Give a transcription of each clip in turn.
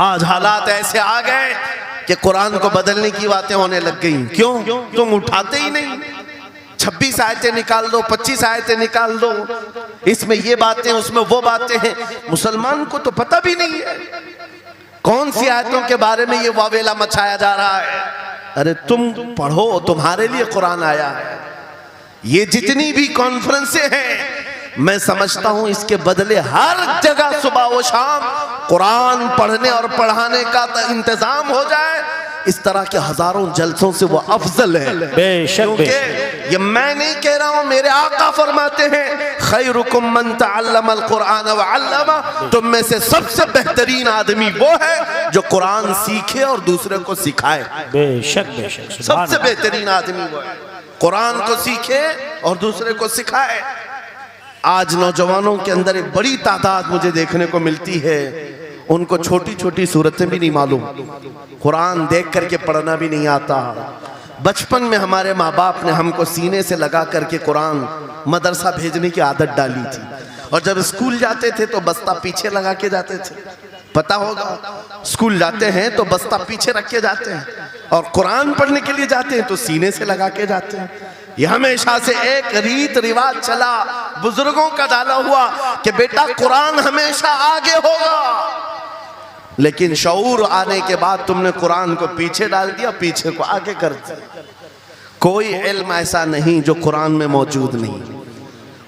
آج حالات ایسے آ گئے کہ قرآن کو بدلنے کی باتیں ہونے لگ گئی. کیوں؟ تم اٹھاتے ہی نہیں. 26 آیتیں نکال دو، 25 آیتیں نکال دو، اس میں یہ باتیں، اس میں وہ باتیں ہیں. مسلمان کو تو پتہ بھی نہیں ہے کون سی آیتوں کے بارے میں یہ واویلا مچایا جا رہا ہے. ارے تم پڑھو، تمہارے لیے قرآن آیا ہے. یہ جتنی بھی کانفرنسیں ہیں، میں سمجھتا ہوں اس کے بدلے ہر جگہ صبح و شام قرآن پڑھنے اور پڑھانے کا انتظام ہو جائے. اس طرح کے ہزاروں جلسوں سے وہ افضل ہے. بے شک کیونکہ یہ میں نہیں کہہ رہا ہوں، میرے آقا فرماتے ہیں خیرکم من تعلم القرآن وعلمہ. تم میں سے سب سے بہترین آدمی وہ ہے جو قرآن سیکھے اور دوسرے کو سکھائے. بے شک بے شک. سب سے بہترین آدمی وہ ہے قرآن کو سیکھے اور دوسرے کو سکھائے. آج نوجوانوں کے اندر ایک بڑی تعداد مجھے دیکھنے کو ملتی ہے، ان کو چھوٹی چھوٹی صورتیں بھی نہیں معلوم، قرآن دیکھ کر کے پڑھنا بھی نہیں آتا. بچپن میں ہمارے ماں باپ نے ہم کو سینے سے لگا کر کے قرآن مدرسہ بھیجنے کی عادت ڈالی تھی، اور جب اسکول جاتے تھے تو بستہ پیچھے لگا کے جاتے تھے. پتہ ہوگا، اسکول جاتے ہیں تو بستہ پیچھے رکھ کے جاتے ہیں، اور قرآن پڑھنے کے لیے جاتے ہیں تو سینے سے لگا کے جاتے ہیں. یہ ہمیشہ سے ایک ریت رواج چلا، بزرگوں کا ڈالا ہوا کہ بیٹا قرآن ہمیشہ آگے ہوگا. لیکن شعور آنے کے بعد تم نے قرآن کو پیچھے ڈال دیا، پیچھے کو آگے کر دیا. کوئی علم ایسا نہیں جو قرآن میں موجود نہیں،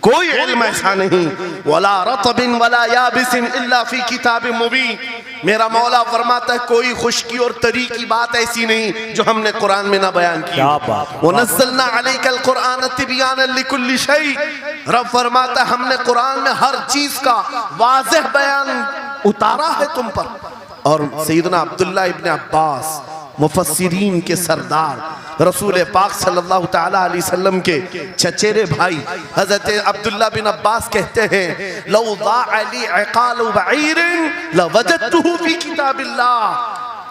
کوئی علم ایسا نہیں. وَلَا رَطْبٍ وَلَا يَابِسٍ إِلَّا فِي كِتَابٍ مُبِينٍ. میرا مولا فرماتا ہے کوئی خشکی اور تری کی بات ایسی نہیں جو ہم نے قرآن میں نہ بیان کی. وَنَزَّلْنَا عَلَيْكَ الْقُرْآنَ تِبْيَانًا لِكُلِّ شَيْءٍ. رب فرماتا ہے ہم نے قرآن میں ہر چیز کا واضح بیان اتارا ہے تم پر. اور سیدنا عبداللہ ابن عباس مفسرین کے سردار، رسول پاک صلی اللہ تعالیٰ علیہ وسلم کے چچیرے بھائی حضرت عبداللہ بن عباس کہتے ہیں لو ضاع لی عقال بعیر لوجدته فی کتاب اللہ.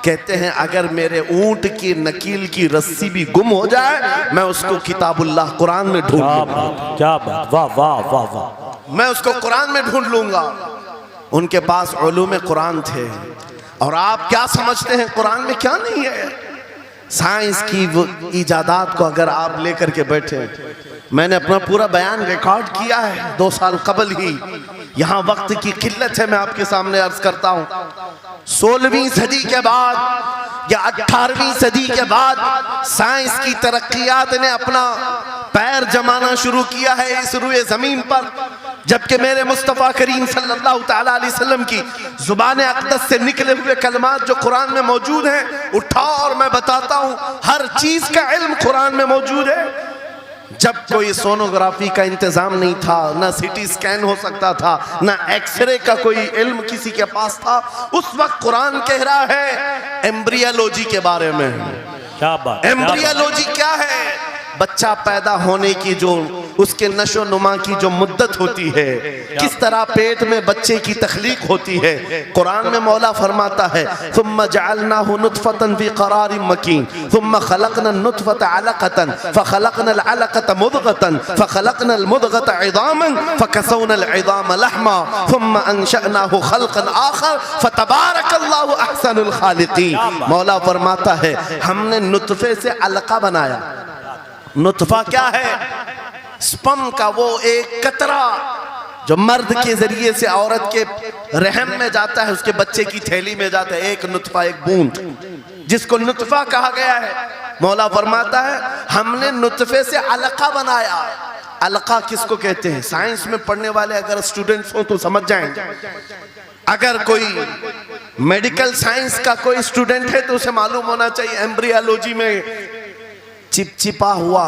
کہتے ہیں اگر میرے اونٹ کی نکیل کی رسی بھی گم ہو جائے میں اس کو کتاب اللہ قرآن میں ڈھونڈ لوں گا. کیا بات، واہ واہ واہ واہ. میں اس کو قرآن میں ڈھونڈ لوں گا. ان کے پاس علوم قرآن تھے. اور آپ کیا سمجھتے ہیں قرآن میں کیا نہیں ہے؟ سائنس کی وہ ایجادات کو اگر آپ لے کر کے بیٹھے، میں نے اپنا پورا بیان ریکارڈ کیا ہے 2 سال قبل ہی. یہاں وقت کی قلت ہے، میں آپ کے سامنے عرض کرتا ہوں. 16ویں صدی کے بعد یا 18ویں صدی کے بعد سائنس کی ترقیات نے اپنا پیر جمانا شروع کیا ہے اس روئے زمین پر. جبکہ میرے مصطفیٰ کریم صلی اللہ تعالیٰ علیہ وسلم کی زبان اقدس سے نکلے ہوئے کلمات جو قرآن میں موجود ہیں، اٹھا اور میں بتاتا ہوں ہر چیز کا علم قرآن میں موجود ہے. جب کوئی سونوگرافی کا انتظام نہیں تھا، نہ سی ٹی سکین ہو سکتا تھا، نہ ایکس رے کا کوئی علم کسی کے پاس تھا، اس وقت قرآن کہہ رہا ہے ایمبریالوجی کے بارے میں. کیا بات. ایمبریالوجی کیا ہے؟ بچہ پیدا ہونے کی جو اس کے نشو نما کی جو مدت ہوتی ہے، کس طرح پیٹ میں بچے کی تخلیق ہوتی ہے. قرآن میں مولا فرماتا ہے ثم جعلناه نطفة في قرار مكين ثم خلقنا النطفة علقة فخلقنا العلقة مضغة فخلقنا المضغة عظاما فكسونا العظام لحما ثم انشأناه خلقا آخر فتبارك الله احسن الخالقين. مولا فرماتا ہے ہم نے نطفے سے علقہ بنایا. نطفہ کیا ہے؟ سپم کا وہ ایک قطرہ جو مرد کے ذریعے سے عورت کے رحم میں جاتا ہے، اس کے بچے کی تھیلی میں جاتا ہے، ایک نطفہ، ایک بوند، جس کو نطفہ کہا گیا ہے. مولا فرماتا ہے ہم نے نطفے سے علقہ بنایا. علقہ کس کو کہتے ہیں؟ سائنس میں پڑھنے والے اگر اسٹوڈنٹس ہوں تو سمجھ جائیں. اگر کوئی میڈیکل سائنس کا کوئی اسٹوڈنٹ ہے تو اسے معلوم ہونا چاہیے ایمبریالوجی میں چپچپا ہوا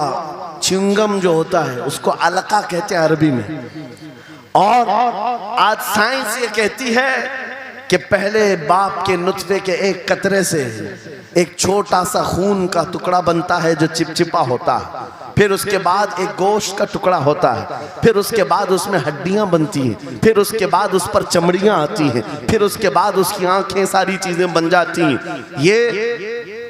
چنگم جو ہوتا ہے اس کو علقہ کہتے ہیں عربی میں. اور آج سائنس یہ کہتی ہے کہ پہلے باپ کے نطفے کے ایک قطرے سے ایک چھوٹا سا خون کا ٹکڑا بنتا ہے جو چپچپا ہوتا ہے، پھر اس کے بعد ایک گوشت کا ٹکڑا ہوتا ہے، پھر اس کے بعد اس میں ہڈیاں بنتی ہیں، پھر اس کے بعد اس پر چمڑیاں آتی ہیں، پھر اس کے بعد اس کی آنکھیں ساری چیزیں بن جاتی ہیں. یہ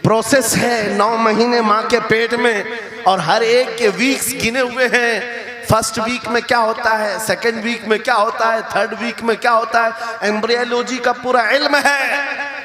پروسیس ہے 9 مہینے ماں کے پیٹ میں، اور ہر ایک کے ویکس گنے ہوئے ہیں. فرسٹ ویک میں کیا ہوتا ہے، سیکنڈ ویک میں کیا ہوتا ہے، تھرڈ ویک میں کیا ہوتا ہے. ایمبریالوجی کا پورا علم ہے.